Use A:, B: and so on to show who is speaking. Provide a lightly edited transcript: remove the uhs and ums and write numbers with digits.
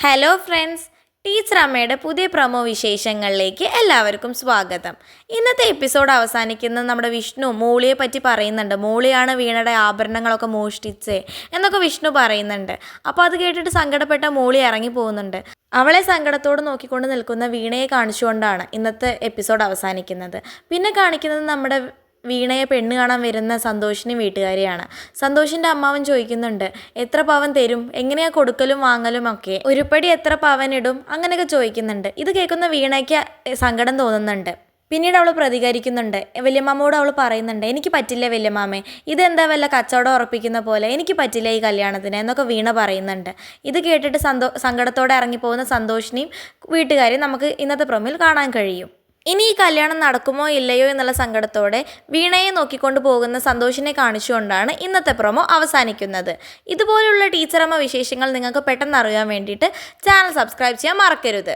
A: Hello friends, teacher അമ്മയുടെ പുതിയ promo വിശേഷങ്ങളിലേക്ക് എല്ലാവർക്കും സ്വാഗതം. ഇന്നത്തെ എപ്പിസോഡ് അവസാനിക്കുന്ന നമ്മുടെ വിഷ്ണു മൂളിയെ പറ്റി പറയുന്നുണ്ട്. മൂളിയാണ് വീണയുടെ ആഭരണങ്ങളൊക്കെ മോഷ്ടിച്ചേ എന്നൊക്കെ വിഷ്ണു പറയുന്നുണ്ട്. അപ്പോൾ അത് കേട്ടിട്ട് സങ്കടപ്പെട്ട മൂളി ഇറങ്ങി പോകുന്നുണ്ട്. അവളെ സങ്കടത്തോട് നോക്കിക്കൊണ്ട് നിൽക്കുന്ന വീണയെ കാണിച്ചുകൊണ്ടാണ് ഇന്നത്തെ എപ്പിസോഡ് അവസാനിക്കുന്നത്. പിന്നെ കാണിക്കുന്നത് നമ്മുടെ വീണയെ പെണ്ണ് കാണാൻ വരുന്ന സന്തോഷിനും വീട്ടുകാരെയാണ്. സന്തോഷിൻ്റെ അമ്മാവൻ ചോദിക്കുന്നുണ്ട്, എത്ര പവൻ തരും, എങ്ങനെയാ കൊടുക്കലും വാങ്ങലും ഒക്കെ, ഉരുപ്പടി എത്ര പവൻ ഇടും, അങ്ങനെയൊക്കെ ചോദിക്കുന്നുണ്ട്. ഇത് കേൾക്കുന്ന വീണയ്ക്ക് സങ്കടം തോന്നുന്നുണ്ട്. പിന്നീട് അവൾ പ്രതികരിക്കുന്നുണ്ട്. വല്യമ്മാമോട് അവൾ പറയുന്നുണ്ട്, എനിക്ക് പറ്റില്ല വല്യമ്മാമേ, ഇതെന്താ വല്ല കച്ചവടം ഉറപ്പിക്കുന്ന പോലെ, എനിക്ക് പറ്റില്ല ഈ കല്യാണത്തിന് എന്നൊക്കെ വീണ പറയുന്നുണ്ട്. ഇത് കേട്ടിട്ട് സങ്കടത്തോടെ ഇറങ്ങിപ്പോകുന്ന സന്തോഷിനെയും വീട്ടുകാരെയും നമുക്ക് ഇന്നത്തെ പ്രൊമോയിൽ കാണാൻ കഴിയും. ഇനി ഈ കല്യാണം നടക്കുമോ ഇല്ലയോ എന്നുള്ള സങ്കടത്തോടെ വീണയെ നോക്കിക്കൊണ്ട് പോകുന്ന സന്തോഷിനെ കാണിച്ചുകൊണ്ടാണ് ഇന്നത്തെ പ്രൊമോ അവസാനിക്കുന്നത്. ഇതുപോലുള്ള ടീച്ചറമ്മ വിശേഷങ്ങൾ നിങ്ങൾക്ക് പെട്ടെന്ന് അറിയാൻ വേണ്ടിയിട്ട് ചാനൽ സബ്സ്ക്രൈബ് ചെയ്യാൻ മറക്കരുത്.